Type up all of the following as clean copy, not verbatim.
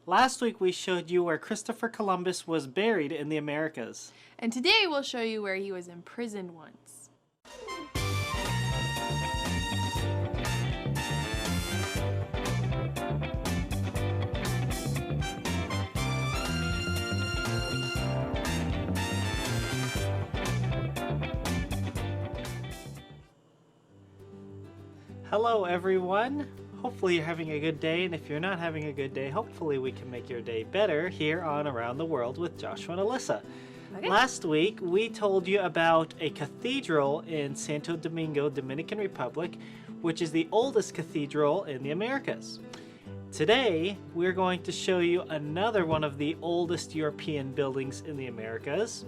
Last week we showed you where Christopher Columbus was buried in the Americas. And today we'll show you where he was imprisoned once. Hello everyone! Hopefully you're having a good day, and if you're not having a good day, hopefully we can make your day better here on Around the World with Joshua and Alyssa. Okay. Last week we told you about a cathedral in Santo Domingo, Dominican Republic, which is the oldest cathedral in the Americas. Today we're going to show you another one of the oldest European buildings in the Americas,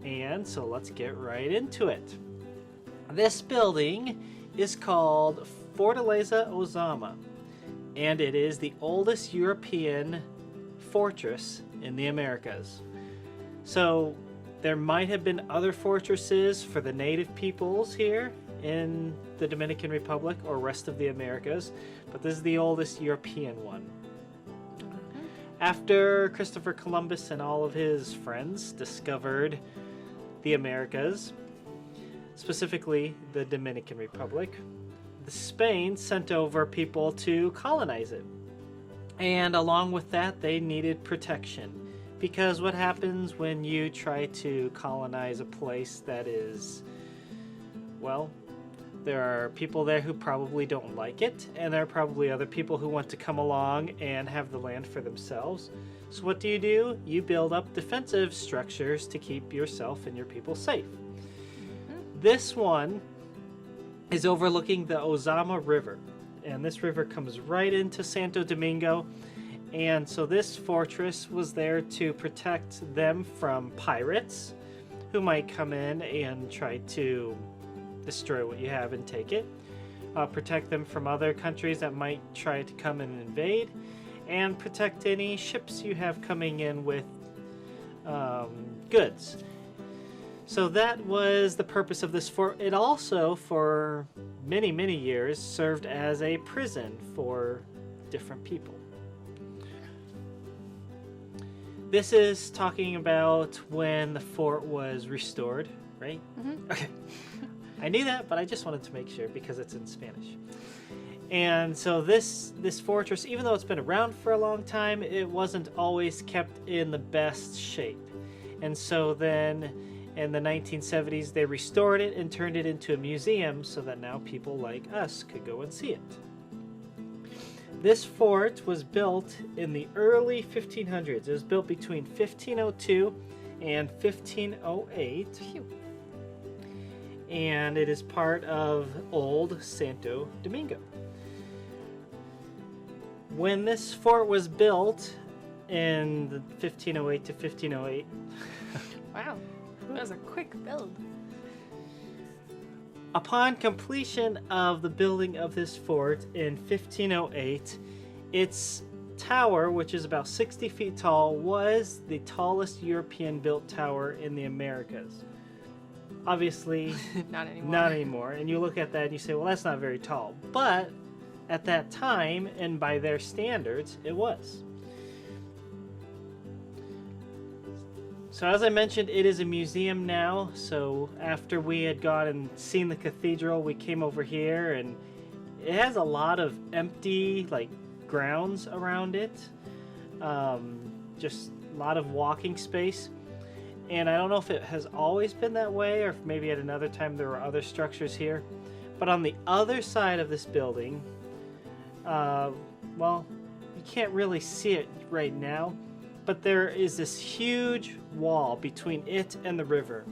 and so let's get right into it. This building is called Fortaleza Ozama, and it is the oldest European fortress in the Americas. So there might have been other fortresses for the native peoples here in the Dominican Republic or rest of the Americas, but this is the oldest European one. After Christopher Columbus and all of his friends discovered the Americas, specifically the Dominican Republic, Spain sent over people to colonize it. And along with that, they needed protection. Because what happens when you try to colonize a place that is, well, there are people there who probably don't like it, and there are probably other people who want to come along and have the land for themselves. So what do? You build up defensive structures to keep yourself and your people safe. This one is overlooking the Ozama River, and this river comes right into Santo Domingo, and so this fortress was there to protect them from pirates who might come in and try to destroy what you have and take it, protect them from other countries that might try to come and invade, and protect any ships you have coming in with goods. So that was the purpose of this fort. It also, for many, many years, served as a prison for different people. This is talking about when the fort was restored, right? Mm-hmm. Okay. I knew that, but I just wanted to make sure because it's in Spanish. And so this fortress, even though it's been around for a long time, it wasn't always kept in the best shape. And so then in the 1970s, they restored it and turned it into a museum so that now people like us could go and see it. This fort was built in the early 1500s. It was built between 1502 and 1508. Phew. And it is part of Old Santo Domingo. When this fort was built in the 1508 to 1508, Wow, that was a quick build. upon completion of the building of this fort in 1508, its tower, which is about 60 feet tall, was the tallest European-built tower in the Americas. Obviously, Not anymore. not anymore. And you look at that and you say, well, that's not very tall. But at that time, and by their standards, it was. So as I mentioned, it is a museum now. So after we had gone and seen the cathedral, we came over here, and it has a lot of empty, grounds around it. Just a lot of walking space. And I don't know if it has always been that way, or if maybe at another time there were other structures here. But on the other side of this building, well, you can't really see it right now, but there is this huge wall between it and the river.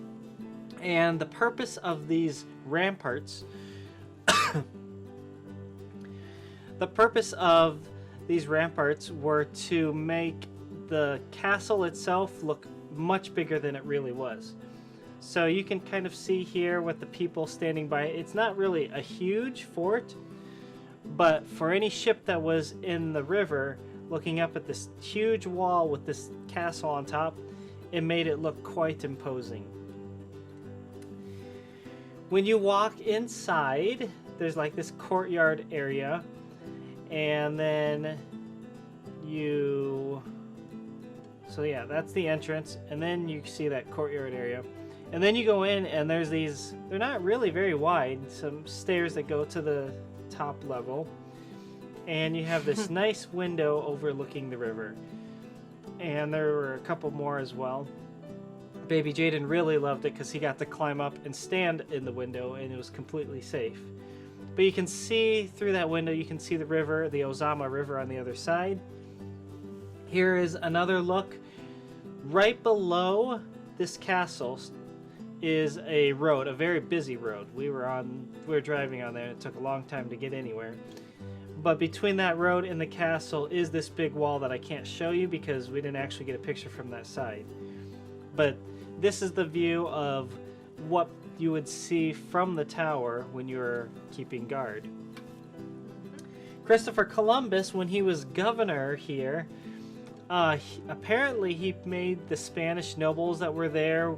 And the purpose of these ramparts, were to make the castle itself look much bigger than it really was. So you can kind of see here with the people standing by. It's not really a huge fort, but for any ship that was in the river looking up at this huge wall with this castle on top, it made it look quite imposing. When you walk inside, there's this courtyard area, and then you So yeah, that's the entrance, and then you see that courtyard area. And then you go in, and there's these, they're not really very wide, some stairs that go to the top level. And you have this nice window overlooking the river. And there were a couple more as well. Baby Jaden really loved it because he got to climb up and stand in the window, and it was completely safe. But you can see through that window, you can see the river, the Ozama River on the other side. Here is another look. Right below this castle is a road, a very busy road. We were driving on there. It took a long time to get anywhere. But between that road and the castle is this big wall that I can't show you because we didn't actually get a picture from that side. But this is the view of what you would see from the tower when you were keeping guard. Christopher Columbus, when he was governor here, apparently he made the Spanish nobles that were there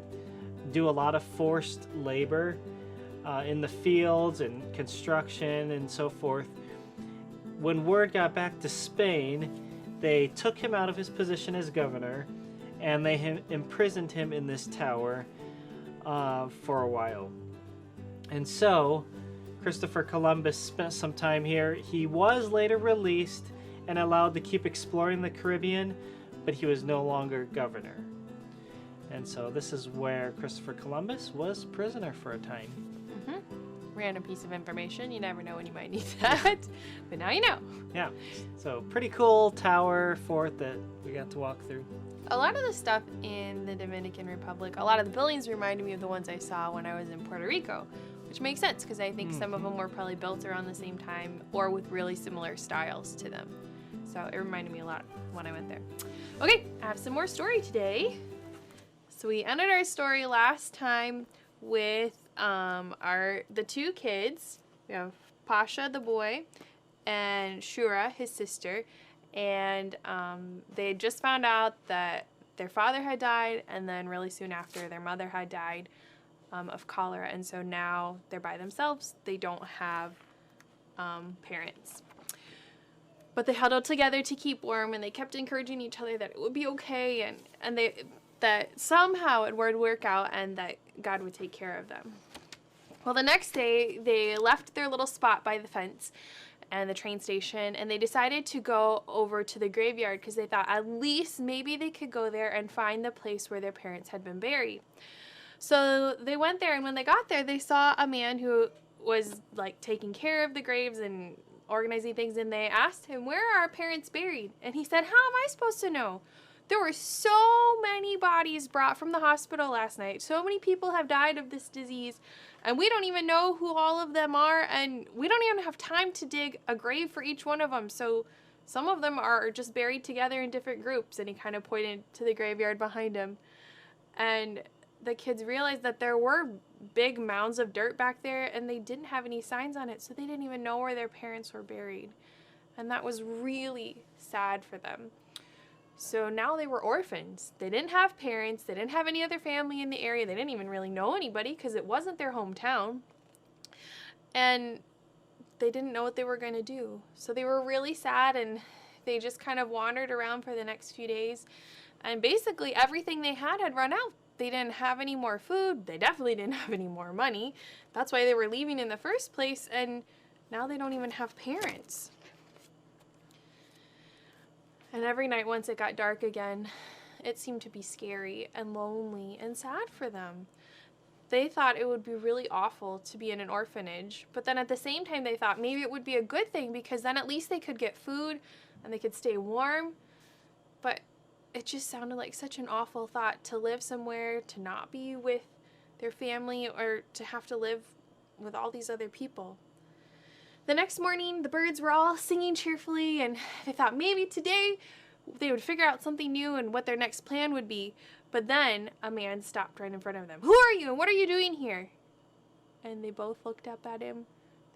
do a lot of forced labor in the fields and construction and so forth. When word got back to Spain, they took him out of his position as governor and they imprisoned him in this tower for a while. And so Christopher Columbus spent some time here. He was later released and allowed to keep exploring the Caribbean, but he was no longer governor. And so this is where Christopher Columbus was prisoner for a time. Random piece of information. You never know when you might need that. But now you know. Yeah. So pretty cool tower fort that we got to walk through. A lot of the stuff in the Dominican Republic, a lot of the buildings reminded me of the ones I saw when I was in Puerto Rico, which makes sense because I think some of them were probably built around the same time or with really similar styles to them. So it reminded me a lot when I went there. Okay, I have some more story today. So we ended our story last time with the two kids. We have Pasha, the boy, and Shura, his sister. And they had just found out that their father had died, and then really soon after, their mother had died of cholera. And so now they're by themselves. They don't have parents. But they huddled together to keep warm, and they kept encouraging each other that it would be okay, and that somehow it would work out, and that God would take care of them. Well, the next day, they left their little spot by the fence and the train station, and they decided to go over to the graveyard because they thought at least maybe they could go there and find the place where their parents had been buried. So they went there, and when they got there, they saw a man who was like taking care of the graves and organizing things, and they asked him, "Where are our parents buried?" And he said, "How am I supposed to know? There were so many bodies brought from the hospital last night. So many people have died of this disease, and we don't even know who all of them are, and we don't even have time to dig a grave for each one of them. So some of them are just buried together in different groups." And he kind of pointed to the graveyard behind him. And the kids realized that there were big mounds of dirt back there, and they didn't have any signs on it, so they didn't even know where their parents were buried. And that was really sad for them. So now they were orphans. They didn't have parents. They didn't have any other family in the area. They didn't even really know anybody because it wasn't their hometown. And they didn't know what they were going to do. So they were really sad, and they just kind of wandered around for the next few days. And basically everything they had run out. They didn't have any more food. They definitely didn't have any more money. That's why they were leaving in the first place. And now they don't even have parents. And every night once it got dark again, it seemed to be scary and lonely and sad for them. They thought it would be really awful to be in an orphanage, but then at the same time they thought maybe it would be a good thing because then at least they could get food and they could stay warm. But it just sounded like such an awful thought to live somewhere, to not be with their family, or to have to live with all these other people. The next morning, the birds were all singing cheerfully, and they thought maybe today they would figure out something new and what their next plan would be. But then a man stopped right in front of them. "Who are you, and what are you doing here?" And they both looked up at him.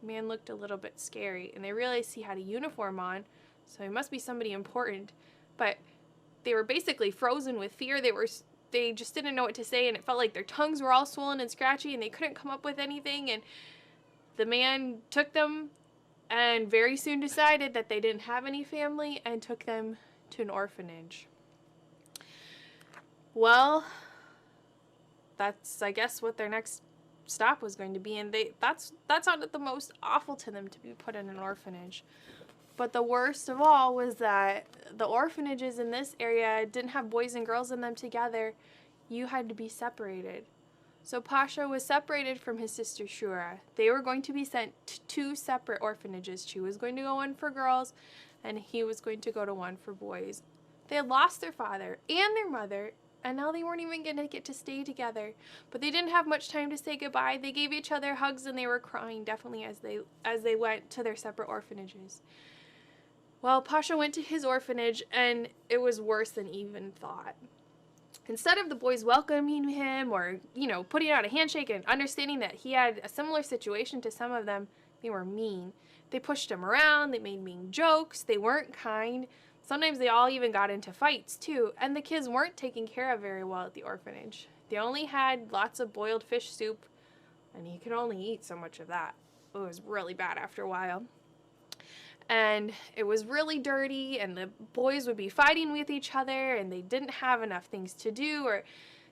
The man looked a little bit scary, and they realized he had a uniform on, so he must be somebody important. But they were basically frozen with fear. They just didn't know what to say, and it felt like their tongues were all swollen and scratchy, and they couldn't come up with anything. And the man took them and very soon decided that they didn't have any family and took them to an orphanage. Well, that's, I guess, what their next stop was going to be, and that sounded the most awful to them, to be put in an orphanage. But the worst of all was that the orphanages in this area didn't have boys and girls in them together. You had to be separated. So Pasha was separated from his sister Shura. They were going to be sent to 2 separate orphanages. She was going to go one for girls, and he was going to go to one for boys. They had lost their father and their mother, and now they weren't even going to get to stay together. But they didn't have much time to say goodbye. They gave each other hugs, and they were crying definitely as they went to their separate orphanages. Well, Pasha went to his orphanage, and it was worse than even thought. Instead of the boys welcoming him or, putting out a handshake and understanding that he had a similar situation to some of them, they were mean. They pushed him around, they made mean jokes, they weren't kind. Sometimes they all even got into fights, too, and the kids weren't taken care of very well at the orphanage. They only had lots of boiled fish soup, and he could only eat so much of that. It was really bad after a while. And it was really dirty, and the boys would be fighting with each other, and they didn't have enough things to do or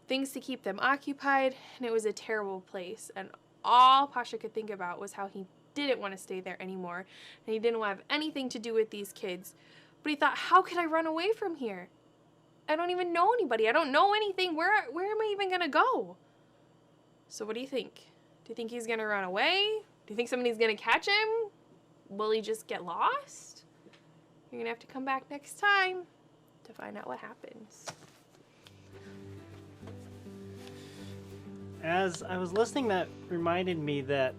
things to keep them occupied, and it was a terrible place. And all Pasha could think about was how he didn't want to stay there anymore, and he didn't want to have anything to do with these kids. But he thought, how could I run away from here? I don't even know anybody. I don't know anything. Where am I even going to go? So what do you think? Do you think he's going to run away? Do you think somebody's going to catch him? Will he just get lost? You're going to have to come back next time to find out what happens. As I was listening, that reminded me that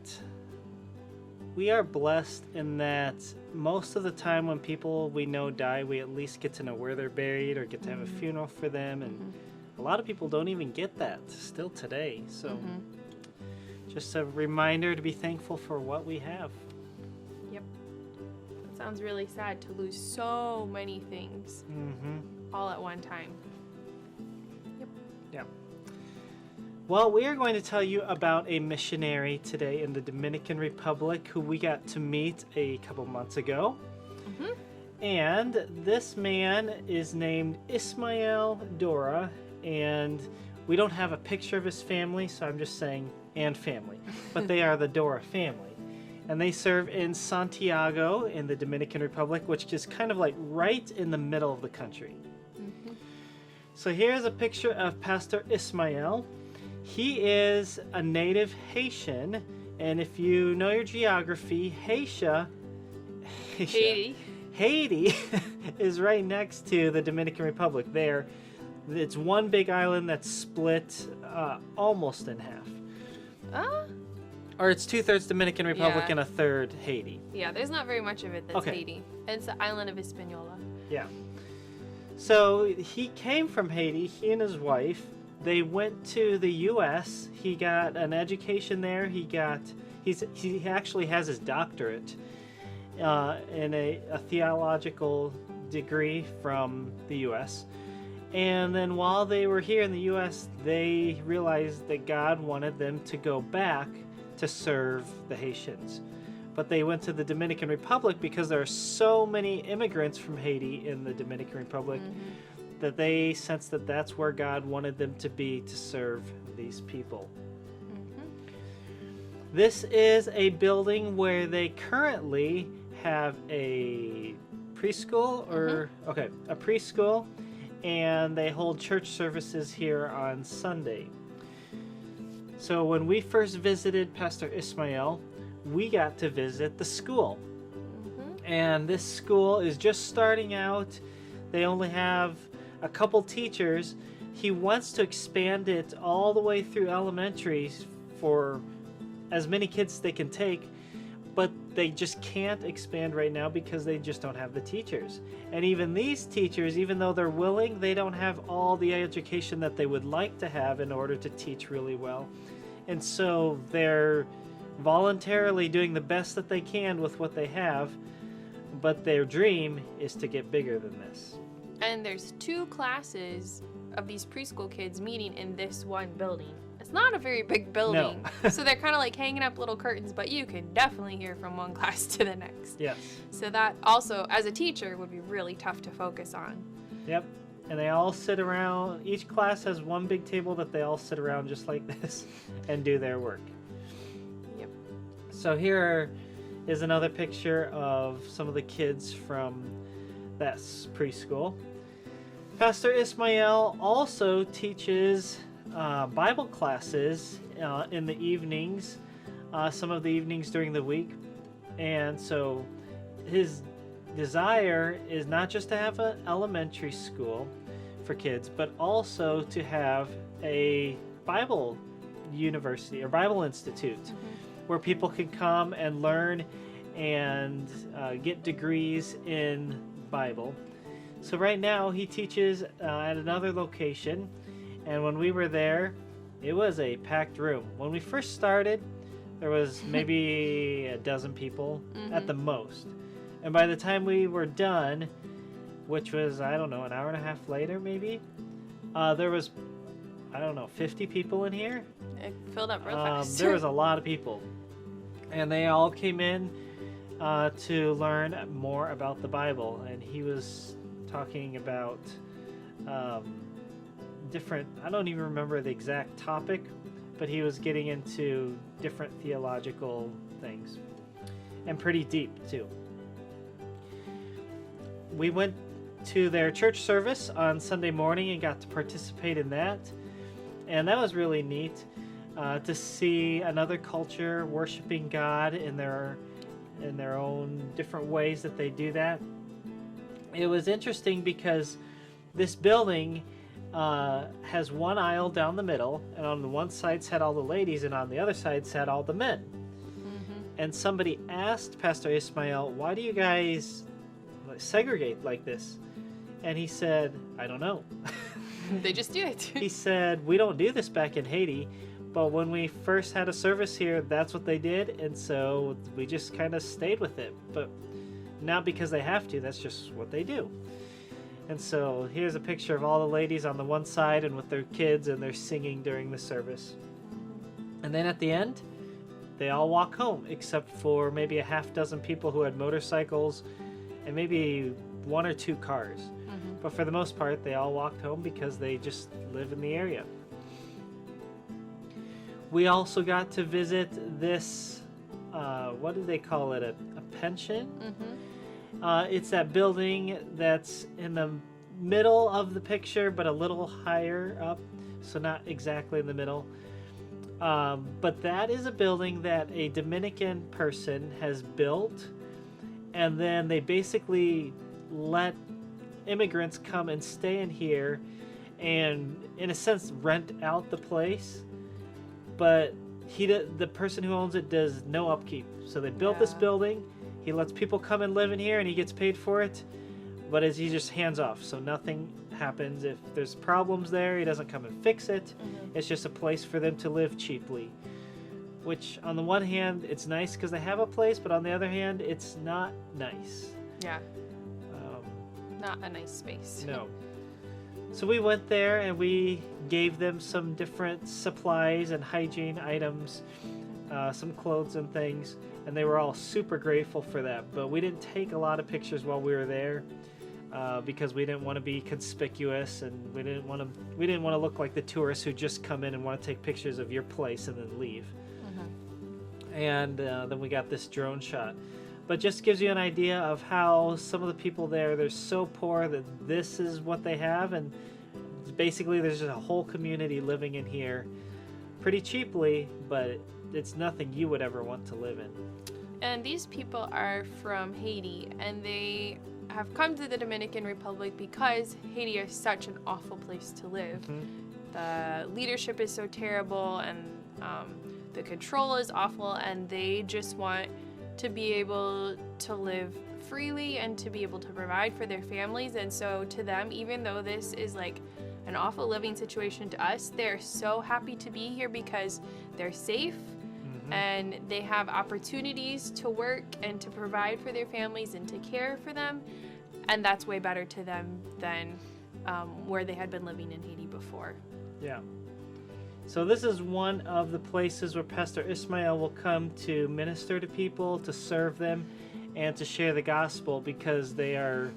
we are blessed in that most of the time when people we know die, we at least get to know where they're buried or get to have a funeral for them. And a lot of people don't even get that still today. So just a reminder to be thankful for what we have. Yep. It sounds really sad to lose so many things all at one time. Yep. Yeah. Well, we are going to tell you about a missionary today in the Dominican Republic who we got to meet a couple months ago. And this man is named Ismael Dora, and we don't have a picture of his family, so I'm just saying and family. But they are the Dora family. And they serve in Santiago in the Dominican Republic, which is kind of like right in the middle of the country. So here's a picture of Pastor Ismael. He is a native Haitian, and if you know your geography, Haiti is right next to the Dominican Republic. There, it's one big island that's split almost in half. Or it's 2/3 Dominican Republic and 1/3 Haiti. Yeah, there's not very much of it that's Haiti. It's the island of Hispaniola. Yeah. So he came from Haiti, he and his wife. They went to the U.S. He got an education there. He actually has his doctorate in a theological degree from the U.S. And then while they were here in the U.S., they realized that God wanted them to go back to serve the Haitians. But they went to the Dominican Republic because there are so many immigrants from Haiti in the Dominican Republic that they sensed that that's where God wanted them to be to serve these people. This is a building where they currently have a preschool, a preschool, and they hold church services here on Sunday. So when we first visited Pastor Ismael, we got to visit the school. And this school is just starting out. They only have a couple teachers. He wants to expand it all the way through elementary for as many kids as they can take, but they just can't expand right now because they just don't have the teachers. And even these teachers, even though they're willing, they don't have all the education that they would like to have in order to teach really well. And so they're voluntarily doing the best that they can with what they have, but their dream is to get bigger than this. And there's 2 classes of these preschool kids meeting in this one building. It's not a very big building, so they're kind of like hanging up little curtains, but you can definitely hear from one class to the next. Yes. So that also, as a teacher, would be really tough to focus on. Yep. and they all sit around. Each class has one big table that they all sit around just like this and do their work. Yep. So here is another picture of some of the kids from that preschool. Pastor Ismael also teaches Bible classes in the evenings, some of the evenings during the week. And so his desire is not just to have an elementary school for kids, but also to have a Bible university or Bible institute where people can come and learn and get degrees in Bible. So right now he teaches at another location, and when we were there, it was a packed room. When we first started, there was maybe a dozen people at the most. And by the time we were done, which was, I don't know, an hour and a half later maybe, there was, I don't know, 50 people in here. It filled up real fast. There was a lot of people. And they all came in to learn more about the Bible. And he was talking about different, I don't even remember the exact topic, but he was getting into different theological things. And pretty deep, too. We went to their church service on Sunday morning and got to participate in that. And that was really neat to see another culture worshiping God in their own different ways that they do that. It was interesting because this building has one aisle down the middle, and on the one side sat all the ladies, and on the other side sat all the men. And somebody asked Pastor Ismael, why do you guys segregate like this? And he said, I don't know. They just do it. He said, we don't do this back in Haiti, but when we first had a service here, that's what they did, and so we just kind of stayed with it. But not because they have to, that's just what they do. And so here's a picture of all the ladies on the one side and with their kids, and they're singing during the service. And then at the end, they all walk home, except for maybe a half dozen people who had motorcycles and maybe one or two cars. But for the most part, they all walked home because they just live in the area. We also got to visit this, what do they call it, a pension? It's that building that's in the middle of the picture, but a little higher up, so not exactly in the middle. But that is a building that a Dominican person has built, and then they basically let immigrants come and stay in here and, in a sense, rent out the place. But the person who owns it does no upkeep. So they built this building. He lets people come and live in here, and he gets paid for it. But he just hands off, so nothing happens. If there's problems there, he doesn't come and fix it. It's just a place for them to live cheaply. Which, on the one hand, it's nice because they have a place, but on the other hand, it's not nice. Yeah. Not a nice space. No. So we went there and we gave them some different supplies and hygiene items, some clothes and things, and they were all super grateful for that. But we didn't take a lot of pictures while we were there because we didn't want to be conspicuous, and we didn't want to look like the tourists who just come in and want to take pictures of your place and then leave. And then we got this drone shot. But just gives you an idea of how some of the people there, they're so poor that this is what they have, and basically there's just a whole community living in here pretty cheaply, but it's nothing you would ever want to live in. And these people are from Haiti, and they have come to the Dominican Republic because Haiti is such an awful place to live. The leadership is so terrible, and the control is awful, and they just want to be able to live freely and to be able to provide for their families. And so to them, even though this is like an awful living situation to us, they're so happy to be here because they're safe and they have opportunities to work and to provide for their families and to care for them. And that's way better to them than where they had been living in Haiti before. Yeah. So this is one of the places where Pastor Ismael will come to minister to people, to serve them, and to share the gospel, because they are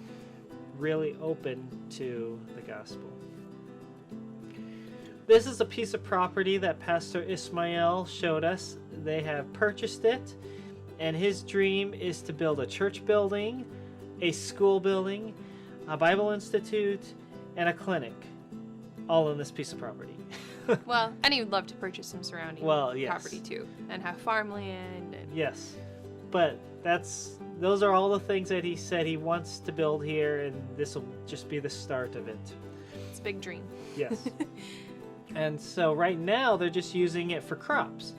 really open to the gospel. This is a piece of property that Pastor Ismael showed us. They have purchased it, and his dream is to build a church building, a school building, a Bible institute, and a clinic, all in this piece of property. Well, and he would love to purchase some surrounding Yes. property too, and have farmland. And... Yes, but those are all the things that he said he wants to build here, and this will just be the start of it. It's a big dream. Yes. And so right now they're just using it for crops.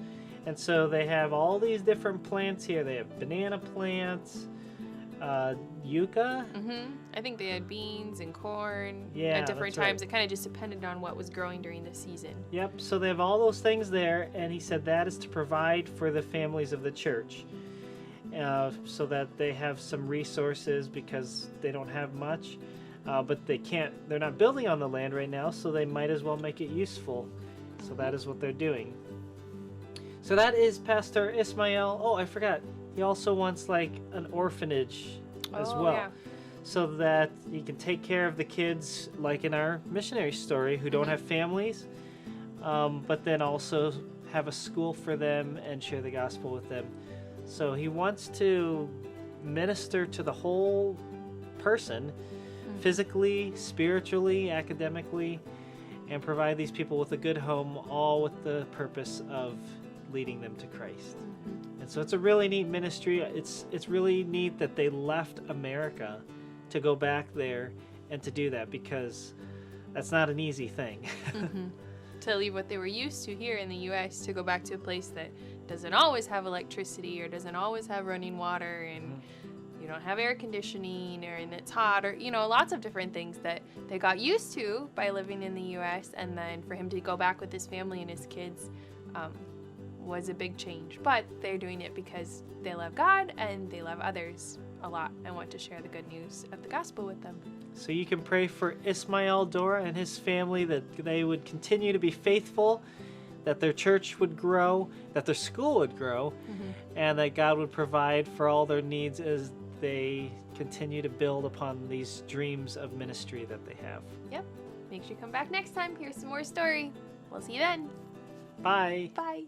And so they have all these different plants here. They have banana plants, yucca. I think they had beans and corn Yeah, at different that's times. It kind of just depended on what was growing during the season. Yep, so they have all those things there, and he said that is to provide for the families of the church, so that they have some resources because they don't have much, but they're not building on the land right now, so they might as well make it useful. So that is what they're doing. So that is Pastor Ismael. Oh, I forgot. He also wants like an orphanage as well. Yeah. So that he can take care of the kids, like in our missionary story, who don't have families, but then also have a school for them and share the gospel with them. So he wants to minister to the whole person, physically, spiritually, academically, and provide these people with a good home, all with the purpose of leading them to Christ. And so it's a really neat ministry. It's really neat that they left America to go back there and to do that, because that's not an easy thing. To leave what they were used to here in the U.S. to go back to a place that doesn't always have electricity or doesn't always have running water, and you don't have air conditioning, or and it's hot, or lots of different things that they got used to by living in the U.S. And then for him to go back with his family and his kids was a big change. But they're doing it because they love God and they love others a lot and want to share the good news of the gospel with them. So you can pray for Ismael Dora and his family, that they would continue to be faithful, that their church would grow, that their school would grow, and that God would provide for all their needs as they continue to build upon these dreams of ministry that they have. Yep. Make sure you come back next time. Here's some more story. We'll see you then. Bye. Bye.